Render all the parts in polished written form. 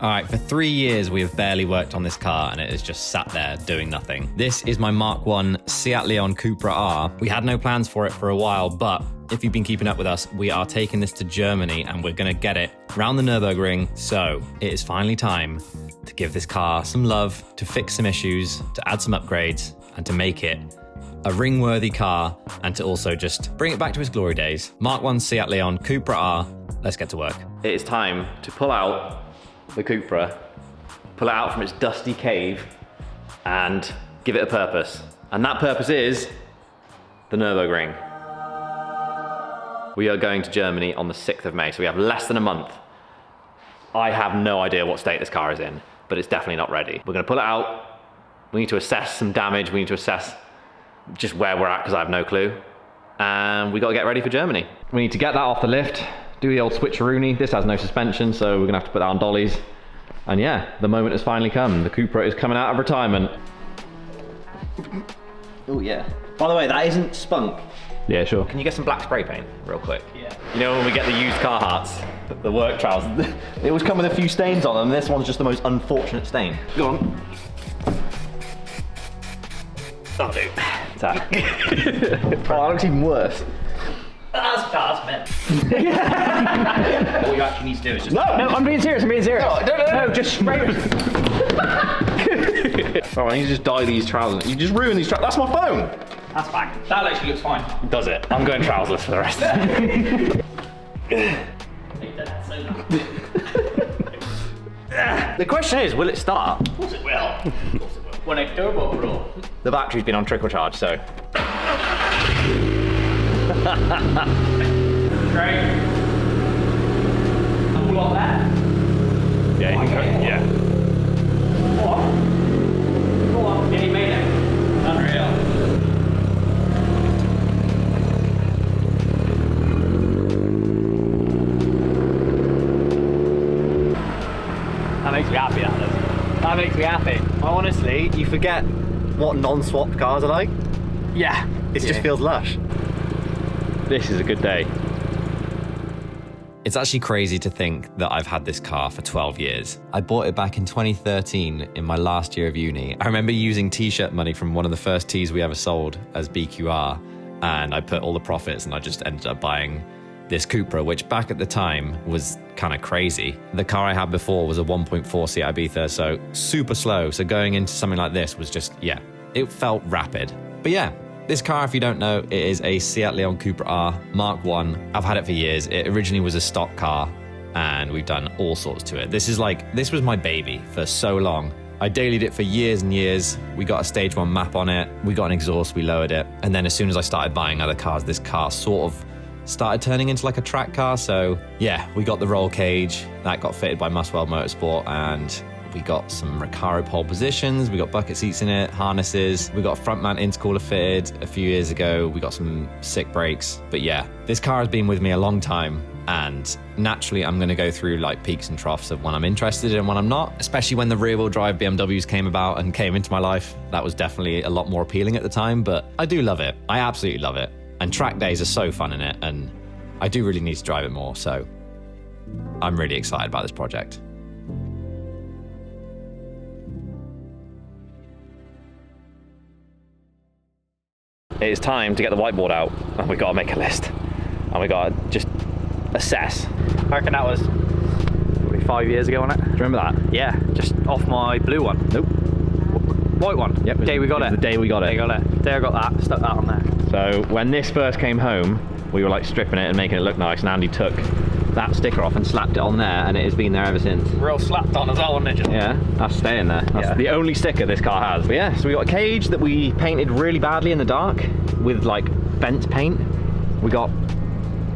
All right, for 3 years, we have barely worked on this car and it has just sat there doing nothing. This is my Mark 1 Seat Leon Cupra R. We had no plans for it for a while, but if you've been keeping up with us, we are taking this to Germany and we're gonna get it round the Nürburgring. So it is finally time to give this car some love, to fix some issues, to add some upgrades, and to make it a ring-worthy car, and to also just bring it back to its glory days. Mark 1 Seat Leon Cupra R. Let's get to work. It is time to pull out the Cupra, pull it out from its dusty cave, and give it a purpose. And that purpose is the Nürburgring. We are going to Germany on the 6th of May, so we have less than a month. I have no idea what state this car is in, but it's definitely not ready. We're gonna pull it out. We need to assess some damage. We need to assess just where we're at, because I have no clue. And we gotta get ready for Germany. We need to get that off the lift, do the old switcheroony. This has no suspension, so we're gonna have to put that on dollies. And yeah, the moment has finally come. The Cupra is coming out of retirement. Oh yeah. By the way, that isn't spunk. Yeah, sure. Can you get some black spray paint real quick? Yeah. You know when we get the used car hearts, the work trials, they always come with a few stains on them. This one's just the most unfortunate stain. Go on. That'll do. That. Oh, that looks even worse. That's meant. All you actually need to do is just... No, I'm being serious, No, just spray it. Oh, I need to just dye these trousers. You just ruined these trousers. That's my phone. That's fine. That actually looks fine. Does it? I'm going trouserless for the rest of the The question is, will it start? Of course it will. Of course it will. When I turbo roll. The battery's been on trickle charge, so. Great. And pull off that? Yeah, you can go. Yeah. What? Go on. Yeah, he made it. Unreal. That makes me happy, that does. That makes me happy. Honestly, you forget what non-swapped cars are like. Yeah. It just feels lush. This is a good day. It's actually crazy to think that I've had this car for 12 years. I bought it back in 2013 in my last year of uni. I remember using t-shirt money from one of the first tees we ever sold as BQR, and I put all the profits and I just ended up buying this Cupra, which back at the time was kind of crazy. The car I had before was a 1.4 Seat Ibiza, so super slow. So going into something like this was just, yeah, it felt rapid. But yeah, this car, if you don't know, it is a Seat Leon Cupra R Mark 1. I've had it for years. It originally was a stock car and we've done all sorts to it. This was my baby for so long. I dailied it for years and years. We got a stage 1 map on it. We got an exhaust, we lowered it. And then as soon as I started buying other cars, this car sort of started turning into like a track car. So yeah, we got the roll cage that got fitted by Muswell Motorsport, and we got some Recaro pole positions, we got bucket seats in it, harnesses, we got a front mount intercooler fitted a few years ago, we got some sick brakes. But yeah, this car has been with me a long time, and naturally I'm gonna go through like peaks and troughs of when I'm interested and when I'm not, especially when the rear wheel drive BMWs came about and came into my life. That was definitely a lot more appealing at the time, but I do love it. I absolutely love it. And track days are so fun in it, and I do really need to drive it more, so I'm really excited about this project. It is time to get the whiteboard out, and we've got to make a list, and we've got to just assess. I reckon that was probably 5 years ago on it. Do you remember that? Yeah, just off my blue one. Nope. White one. Yep. The day we got it. The day we got it. Day I got that, stuck that on there. So when this first came home, we were like stripping it and making it look nice, and Andy took that sticker off and slapped it on there, and it has been there ever since. Real slapped on as well, wasn't it? Yeah, that's staying there. That's the only sticker this car has. But yeah, so we got a cage that we painted really badly in the dark with like bent paint. We got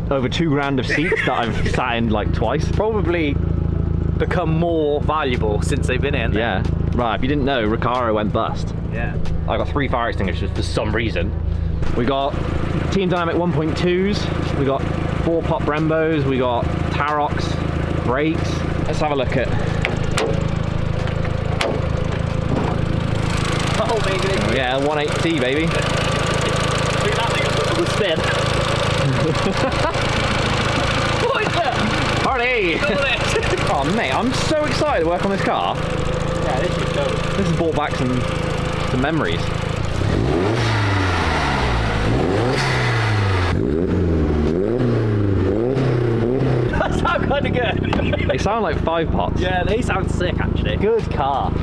over 2 grand of seats that I've sat in like twice. Probably become more valuable since they've been in. Yeah, right, if you didn't know, Recaro went bust. Yeah. I got 3 fire extinguishers for some reason. We got Team Dynamic 1.2s, we got 4 pop Brembos, we got Tarocs, brakes. Let's have a look at... Oh, baby. Yeah, 180T, baby. Do that thing with the spin. What is that? Party! Oh mate, I'm so excited to work on this car. Yeah, this is dope. This has brought back some memories. That sounds kind of good. They sound like 5 pots. Yeah, they sound sick actually. Good car.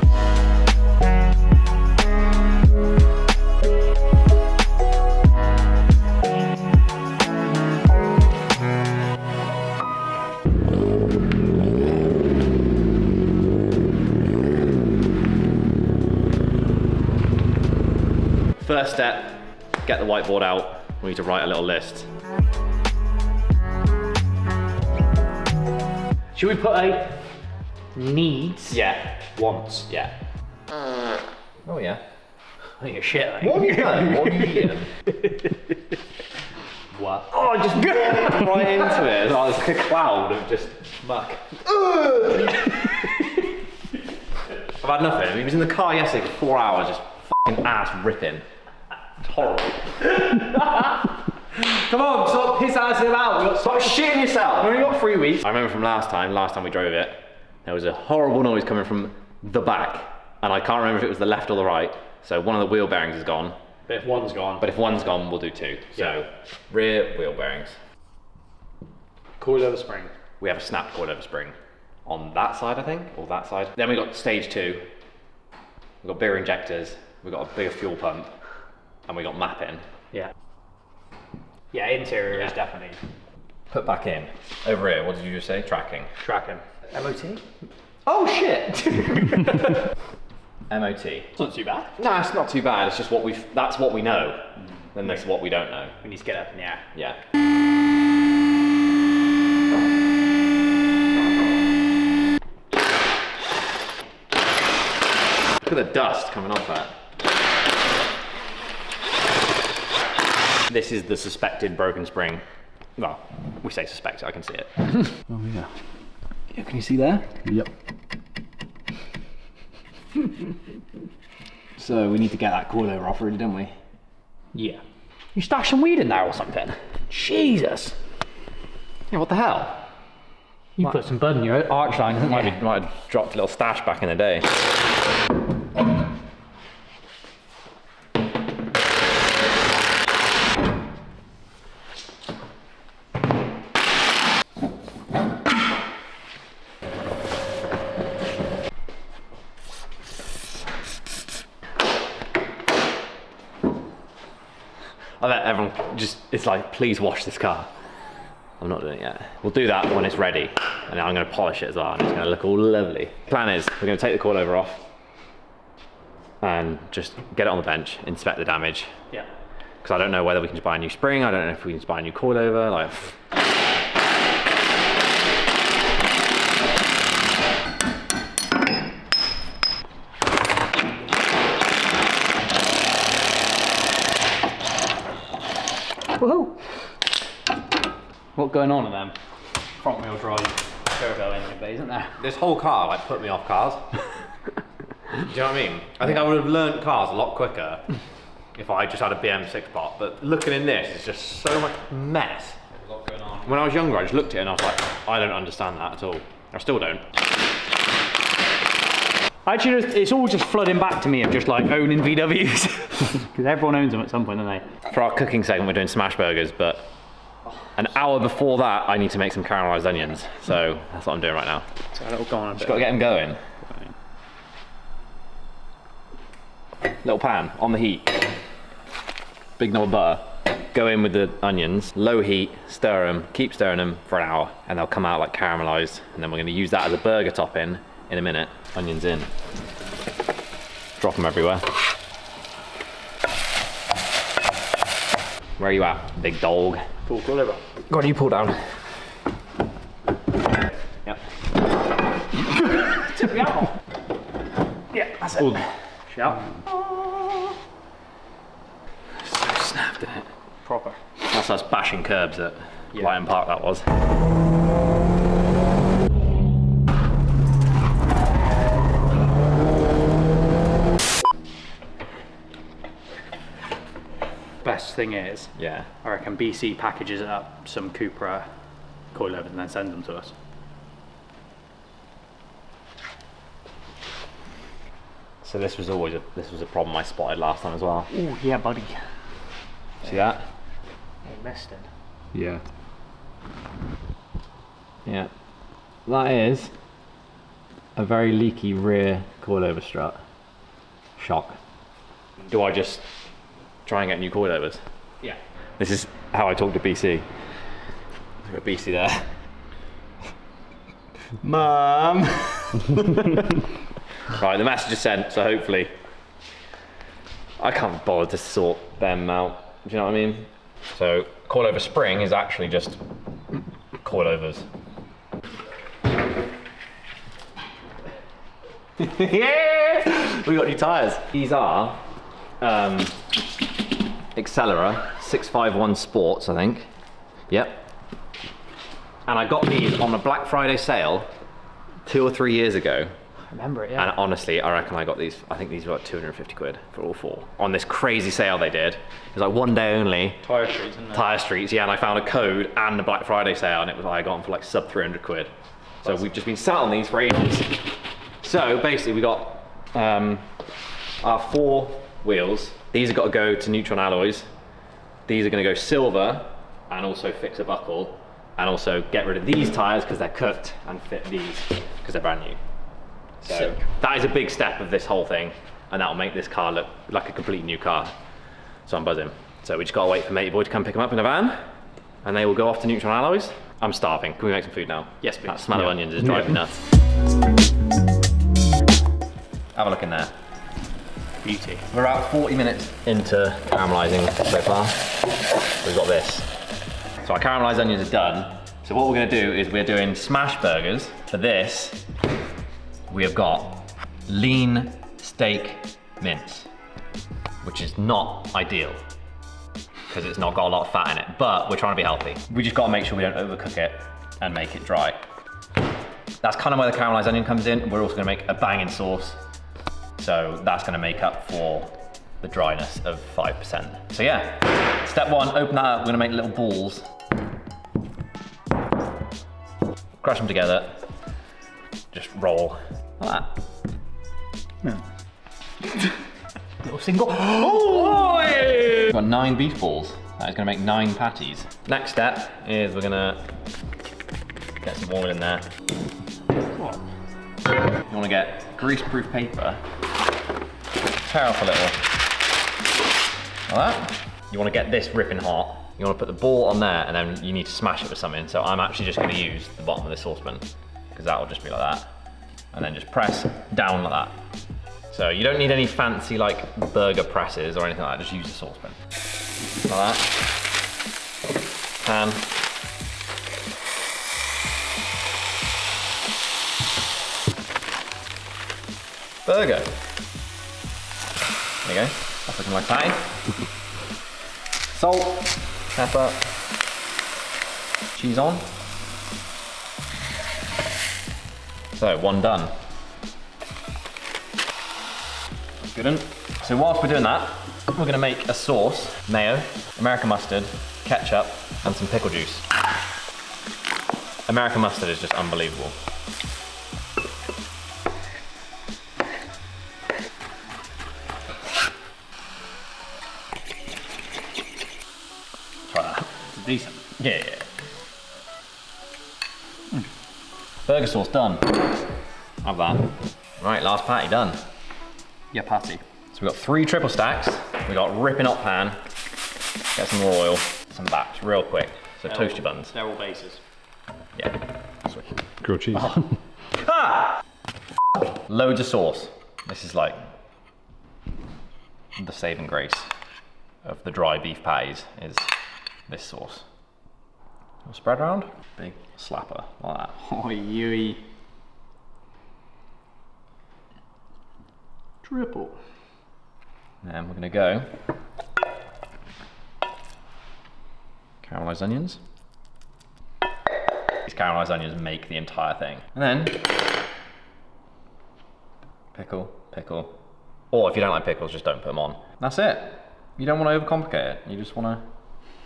First step, get the whiteboard out. We need to write a little list. Should we put a needs? Yeah. Wants. Yeah. Oh yeah. I think you're shit. I What think. have you done? What? Oh, just right into it. It's like a cloud of just muck. I've had nothing. He was in the car yesterday for 4 hours, just fucking ass ripping. It's horrible. Come on, stop piss assing about. Stop shitting yourself. We only got 3 weeks. I remember from last time we drove it, there was a horrible noise coming from the back, and I can't remember if it was the left or the right. So one of the wheel bearings is gone. But if one's gone. But if one's gone, we'll do 2. So rear wheel bearings. Coilover spring. We have a snapped coilover spring on that side, I think, or that side. Then we got stage 2. We've got beer injectors. We've got a bigger fuel pump, and we got mapping. Yeah. Yeah, interior is definitely Put back in. Over here, what did you just say? Tracking. tracking. MOT? Oh shit! MOT. It's not too bad. No, it's not too bad. It's just that's what we know. Then there's what we don't know. We need to get up in the air. Yeah. Look at the dust coming off that. This is the suspected broken spring. Well, we say suspected, I can see it. Oh yeah. Yeah, can you see there? Yep. So we need to get that coilover off really, don't we? Yeah. You stashed some weed in there or something? Jesus. Yeah, what the hell? You put some bud in your arch line, isn't Might you? have dropped a little stash back in the day. I bet everyone it's like, please wash this car. I'm not doing it yet. We'll do that when it's ready. And I'm gonna polish it as well, and it's gonna look all lovely. Plan is, we're gonna take the coilover off and just get it on the bench, inspect the damage. Yeah. Because I don't know whether we can just buy a new spring, I don't know if we can just buy a new coilover, like. Woohoo! What's going on in them? Front wheel drive turbo engine bay, isn't there? This whole car like put me off cars. Do you know what I mean? I think I would have learned cars a lot quicker if I just had a BM 6-pot, but looking in this, it's just so much mess. There's a lot going on. When I was younger, I just looked at it and I was like, I don't understand that at all. I still don't. Actually, it's all just flooding back to me of just like owning VWs. Because everyone owns them at some point, don't they? For our cooking segment, we're doing smash burgers, but an hour before that, I need to make some caramelized onions. So that's what I'm doing right now. So it'll go on a bit. Just got to get them going. Little pan on the heat. Big knob of butter. Go in with the onions, low heat, stir them, keep stirring them for an hour, and they'll come out like caramelized. And then we're going to use that as a burger topping in a minute. Onions in. Drop them everywhere. Where are you at, big dog? Pull coilover. What do you pull down? Yep. Took me out. Yeah, that's it. Ooh. Shout. So snapped in it. Proper. That's us bashing curbs at Lion Park, that was. Best thing is, Yeah. I reckon BC packages up some Cupra coilovers and then sends them to us. So this was a problem I spotted last time as well. Oh yeah, buddy. See that? You missed it. Yeah. Yeah. That is a very leaky rear coilover strut. Shock. Do I just try and get new coilovers? Yeah. This is how I talk to BC. I've got BC there. Mum! Right, the message is sent, so hopefully I can't bother to sort them out. Do you know what I mean? So coilover spring is actually just coilovers. Yeah! We got new tyres. These are Accelera 651 Sports, I think. Yep. And I got these on a Black Friday sale 2 or 3 years ago. I remember it, yeah. And honestly, I reckon I got these, I think these were like 250 quid for all 4. On this crazy sale they did. It was like 1 day only. Tyre Streets, isn't it? Tyre Streets, yeah, and I found a code and the Black Friday sale, and it was I got them for like sub 300 quid. So we've just been sat on these for ages. So basically we got our 4 wheels. These have got to go to Neutron alloys. These are going to go silver and also fix a buckle, and also get rid of these tyres because they're cooked, and fit these because they're brand new. So Sick. that is a big step of this whole thing, and that will make this car look like a complete new car. So I'm buzzing. So we just gotta wait for Matey Boy to come pick them up in a van, and they will go off to Neutron alloys. I'm starving. Can we make some food now? Yes, please. That smell of onions is driving me nuts. Have a look in there. Beauty. We're about 40 minutes into caramelising so far. We've got this. So our caramelised onions are done. So what we're gonna do is we're doing smash burgers. For this, we have got lean steak mince, which is not ideal because it's not got a lot of fat in it, but we're trying to be healthy. We just gotta make sure we don't overcook it and make it dry. That's kind of where the caramelized onion comes in. We're also gonna make a banging sauce. So that's gonna make up for the dryness of 5%. So yeah, step 1, open that up. We're gonna make little balls. Crush them together. Just roll like that. Yeah. Little single. Oh! We've got 9 beef balls. That is gonna make 9 patties. Next step is we're gonna get some oil in there. You wanna get grease-proof paper. Tear off a little. Like that. You wanna get this ripping hot. You wanna put the ball on there, and then you need to smash it with something. So I'm actually just gonna use the bottom of this saucepan, because that will just be like that. And then just press down like that. So you don't need any fancy like burger presses or anything like that, just use the saucepan. Like that. Pan. Burger. There you go, that's looking like patty. Salt, pepper, cheese on. So, 1 done. That's good one. So whilst we're doing that, we're gonna make a sauce, mayo, American mustard, ketchup, and some pickle juice. American mustard is just unbelievable. Try that. It's decent. Yeah. Burger sauce done. Have that. Right, last patty done. Yeah, patty. So we've got 3 triple stacks. We've got ripping hot pan. Get some more oil, some baps real quick. So toast your buns. They're all bases. Yeah. Grilled cheese. Ah! Loads of sauce. This is like the saving grace of the dry beef patties is this sauce. We'll spread around. Big slapper like that. Oh, you. Triple. And we're gonna go caramelized onions. These caramelized onions make the entire thing. And then pickle, pickle. Or if you don't like pickles, just don't put them on. That's it. You don't want to overcomplicate it. You just want to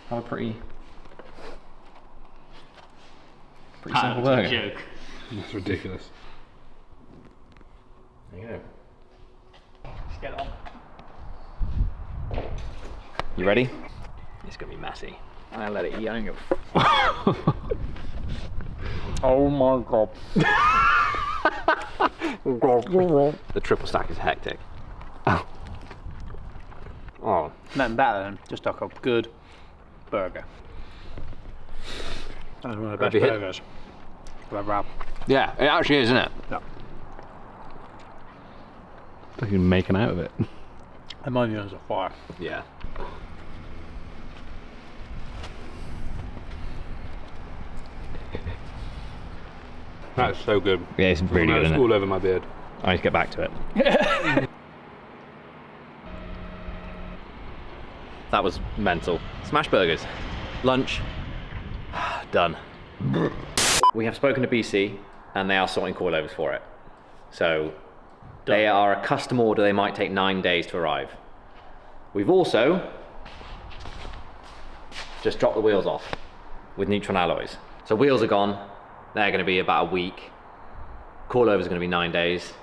have a pretty simple burger. Joke. That's ridiculous. There you go. You ready? It's gonna be messy. I let it eat. I don't give a Oh my god. The triple stack is hectic. Oh. Nothing better than just like a good burger. That's one of the best burgers I've ever had. Yeah, it actually is, isn't it? Yeah. Fucking making out of it. And my onions are fire. Yeah. That's so good. Yeah, it's really good, It's isn't it? all over my beard. I need to get back to it. That was mental. Smash burgers. Lunch. Done. We have spoken to BC and they are sorting coilovers for it. So they are a custom order. They might take 9 days to arrive. We've also just dropped the wheels off with Neutron alloys. So wheels are gone. They're going to be about a week. Coilovers are going to be 9 days.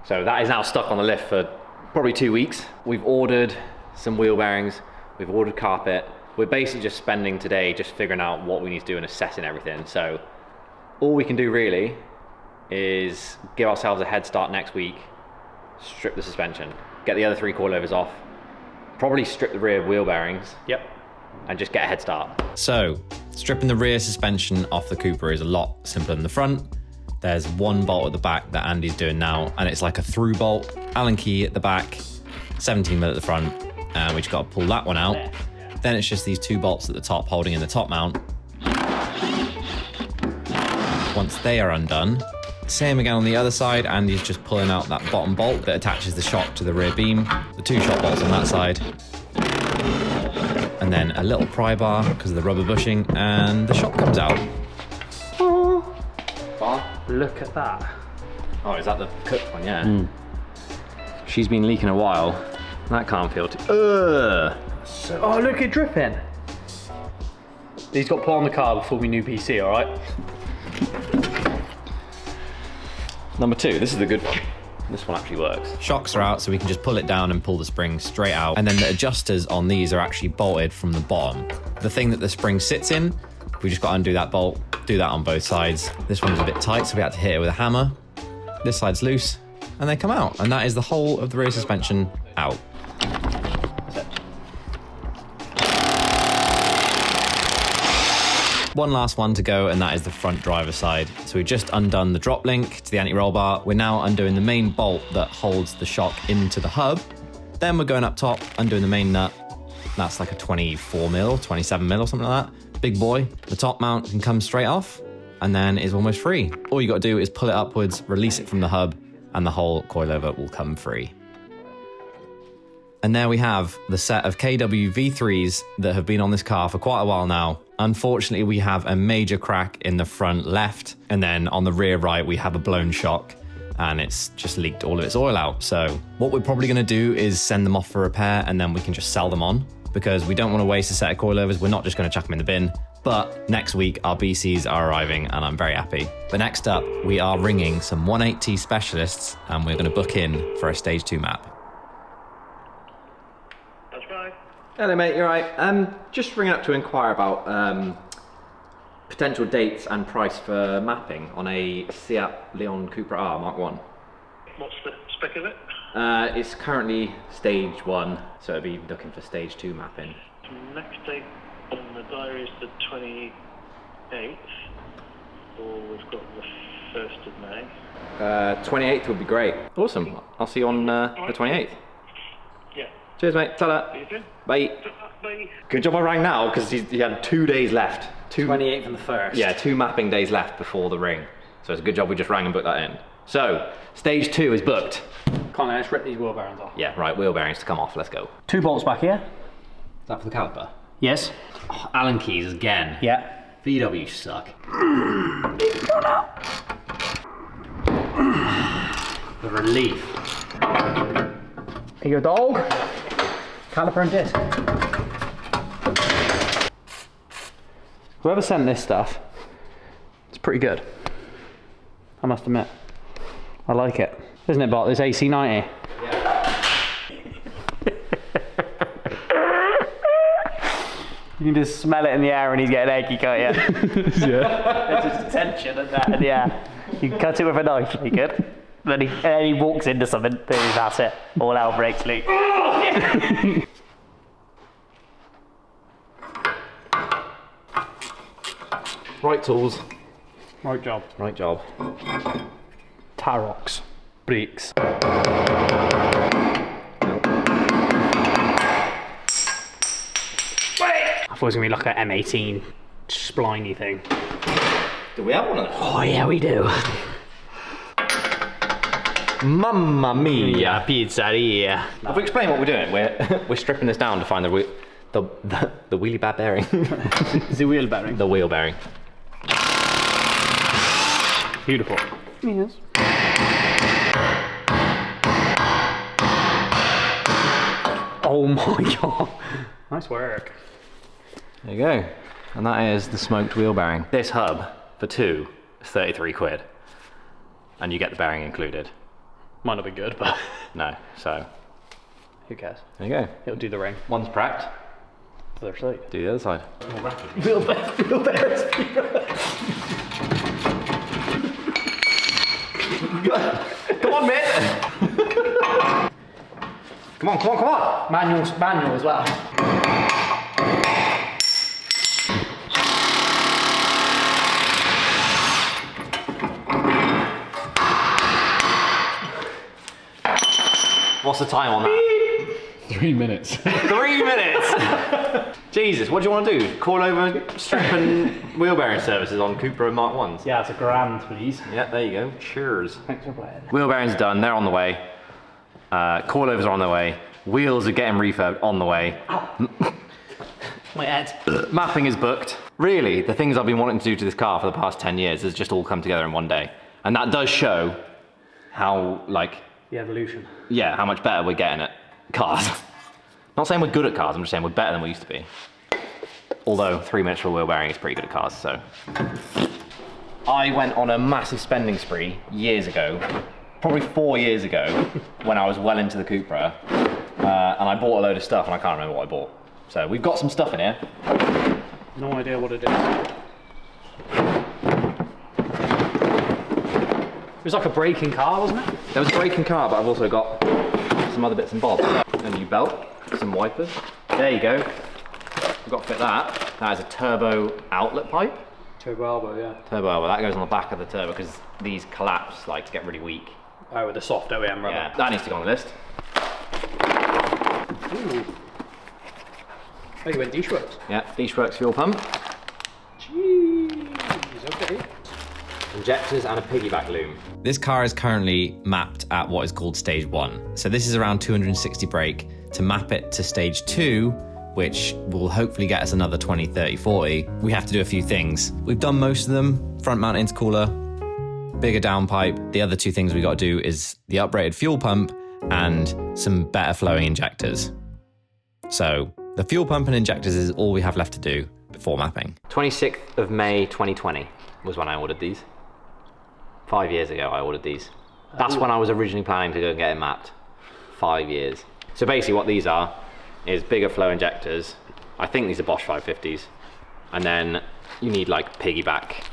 So that is now stuck on the lift for probably 2 weeks. We've ordered some wheel bearings. We've ordered carpet. We're basically just spending today just figuring out what we need to do and assessing everything. So all we can do really is give ourselves a head start next week, strip the suspension, get the other 3 coilovers off, probably strip the rear wheel bearings. Yep. And just get a head start. So, stripping the rear suspension off the Cupra is a lot simpler than the front. There's one bolt at the back that Andy's doing now, and it's like a through bolt, Allen key at the back, 17mm at the front, and we just got to pull that one out. Then it's just these 2 bolts at the top holding in the top mount. Once they are undone, same again on the other side, Andy's just pulling out that bottom bolt that attaches the shock to the rear beam, the 2 shock bolts on that side, and then a little pry bar because of the rubber bushing, and the shock comes out. Look at that. Oh, is that the cooked one? Yeah. She's been leaking a while. That can't feel too. So, oh, look at dripping. These got put on the car before we knew PC, all right? Number 2, this is the good one. This one actually works. Shocks are out, so we can just pull it down and pull the spring straight out. And then the adjusters on these are actually bolted from the bottom. The thing that the spring sits in, we just got to undo that bolt, do that on both sides. This one's a bit tight, so we had to hit it with a hammer. This side's loose, and they come out. And that is the whole of the rear suspension out. One last one to go, and that is the front driver's side. So we've just undone the drop link to the anti-roll bar. We're now undoing the main bolt that holds the shock into the hub. Then we're going up top, undoing the main nut. That's like a 24mm, 27mm or something like that. Big boy. The top mount can come straight off and then is almost free. All you got to do is pull it upwards, release it from the hub, and the whole coilover will come free. And there we have the set of KW V3s that have been on this car for quite a while now. Unfortunately, we have a major crack in the front left, and then on the rear right, we have a blown shock, and it's just leaked all of its oil out. So what we're probably gonna do is send them off for repair, and then we can just sell them on, because we don't wanna waste a set of coilovers. We're not just gonna chuck them in the bin. But next week, our BCs are arriving, and I'm very happy. But next up, we are ringing some 180 specialists, and we're gonna book in for a stage 2 map. Hello mate, you're right. Just ringing up to inquire about potential dates and price for mapping on a Seat Leon Cupra R Mark 1. What's the spec of it? It's currently stage 1, so it'll be looking for stage 2 mapping. Next date on the diary is the 28th, or we've got the 1st of May. 28th would be great. Awesome. I'll see you on the 28th. Yeah. Cheers mate, ta-da. See you soon. Bye. Bye. Good job I rang now, because he had 2 days left. 28th and the 1st. Yeah, 2 mapping days left before the ring. So it's a good job we just rang and booked that in. So, stage 2 is booked. Can't let's rip these wheel bearings off. Yeah, right, wheel bearings to come off, let's go. 2 bolts back here. Is that for the caliper? Yes. Oh, Allen keys again. Yeah. VW suck. The relief. Here you go, dog. Caliper and disc. Whoever sent this stuff, it's pretty good. I must admit. I like it. Isn't it, Bart? This AC90. Yeah. You can just smell it in the air and he's getting eggy, can't you? Yeah. There's just tension and that in the air. You can cut it with a knife, you could. Then he walks into something, boom, that's it. All hell breaks loose. Right tools. Right job. Right job. Tarox. Brakes. I thought it was going to be like an M18 spliny thing. Do we have one of those? Oh yeah, we do. Mamma mia. Pizzeria. If we explain what we're doing, we're stripping this down to find the wheelie bar bearing. Is the wheel bearing? The wheel bearing. Beautiful. Yes. Oh my god. Nice work. There you go. And that is the smoked wheel bearing. This hub for two is 33 quid. And you get the bearing included. Might not be good, but No, so who cares? there you go. It'll do the ring. One's prepped. Other side. Do the other side. Wheel bearings. Come on, mate! Come on, come on, come on! Manual as well. What's the time on that? 3 minutes. 3 minutes! Jesus, what do you want to do? Call over strip and wheel bearing services on Cupra Mark 1s? Yeah, it's a grand, please. Yeah, there you go. Cheers. Thanks for playing. Wheel bearings done, they're on the way. Coilovers are on the way. Wheels are getting refurbed on the way. My head. Mapping is booked. Really, the things I've been wanting to do to this car for the past 10 years has just all come together in one day. And that does show how, like, The evolution. yeah, how much better we're getting at cars. Not saying we're good at cars, I'm just saying we're better than we used to be. Although 3 minutes for a wheel bearing is pretty good at cars, so. I went on a massive spending spree years ago, probably 4 years ago, when I was well into the Cupra, and I bought a load of stuff and I can't remember what I bought. So we've got some stuff in here. No idea what it is. It was like a braking car, wasn't it? There was a braking car, but I've also got some other bits and bobs. A new belt, some wipers. There you go. We've got to fit that. That is a turbo outlet pipe. Turbo elbow, yeah. Turbo elbow, that goes on the back of the turbo because these collapse, like, to get really weak. Oh, with the soft OEM rubber. Yeah, that needs to go on the list. Ooh. Oh, you went Dishworks. Yeah, Beachworks fuel pump. Jeez, okay. Injectors and a piggyback loom. This car is currently mapped at what is called stage 1. So this is around 260 brake. To map it to stage 2, which will hopefully get us another 20, 30, 40, we have to do a few things. We've done most of them. Front mount intercooler, bigger downpipe. The other two things we got to do is the uprated fuel pump and some better flowing injectors. So the fuel pump and injectors is all we have left to do before mapping. 26th of May 2020 was when I ordered these. 5 years ago I ordered these. That's when I was originally planning to go and get it mapped. 5 years. So basically what these are is bigger flow injectors. I think these are Bosch 550s. And then you need like piggyback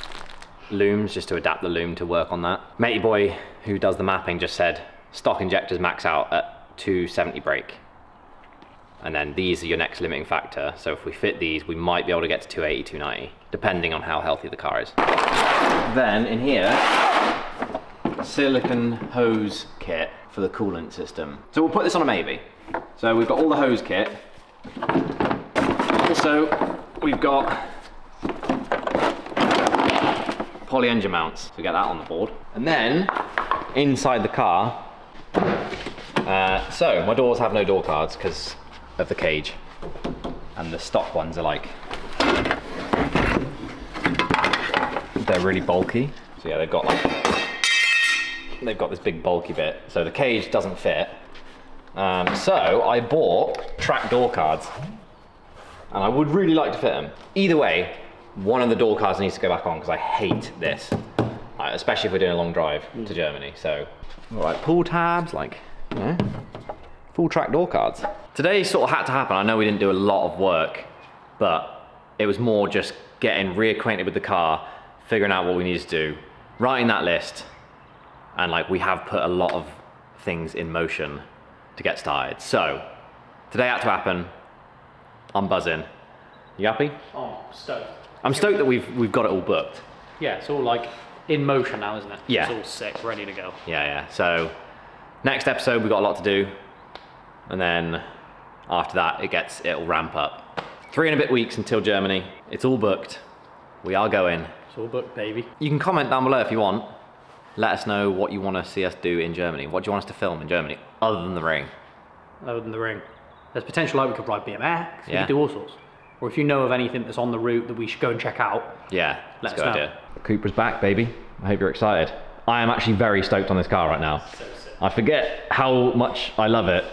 looms just to adapt the loom to work on that. Matey boy who does the mapping just said stock injectors max out at 270 brake. And then these are your next limiting factor. So if we fit these, we might be able to get to 280, 290, depending on how healthy the car is. Then in here, silicone hose kit for the coolant system. So we'll put this on a maybe. So we've got all the hose kit. Also, we've got poly engine mounts. So we get that on the board. And then inside the car, so my doors have no door cards because of the cage, and the stock ones are like, they're really bulky. So yeah, they've got this big bulky bit, so the cage doesn't fit. So I bought track door cards, and I would really like to fit them. Either way, one of the door cards needs to go back on because I hate this, especially if we're doing a long drive to Germany. So, all right, pull tabs, like, you know, full track door cards. Today sort of had to happen. I know we didn't do a lot of work, but It was more just getting reacquainted with the car, figuring out what we needed to do, writing that list, and like we have put a lot of things in motion to get started. So today had to happen. I'm buzzing. You happy? Oh, stoked. I'm stoked that we've got it all booked. Yeah, it's all like in motion now, isn't it? Yeah. It's all sick, ready to go. Yeah. So next episode we've got a lot to do, and then after that it'll ramp up. 3 and a bit weeks until Germany. It's all booked. We are going. It's all booked, baby. You can comment down below if you want. Let us know what you want to see us do in Germany. What do you want us to film in Germany other than the ring? Other than the ring. There's potential like we could ride BMX, we Yeah. could do all sorts. Or if you know of anything that's on the route that we should go and check out, Yeah, Let that's a us good know. idea. Cupra's back, baby. I hope you're excited. I am actually very stoked on this car right now. so sick. I forget how much I love it,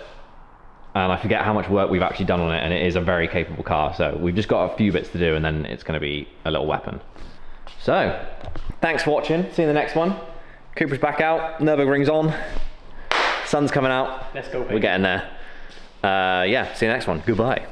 and I forget how much work we've actually done on it, and it is a very capable car. So we've just got a few bits to do, and then it's going to be a little weapon. So, thanks for watching. See you in the next one. Cupra's back out. Nürburgring's on. Sun's coming out. Let's go, baby. We're getting there. Yeah, see you next one. Goodbye.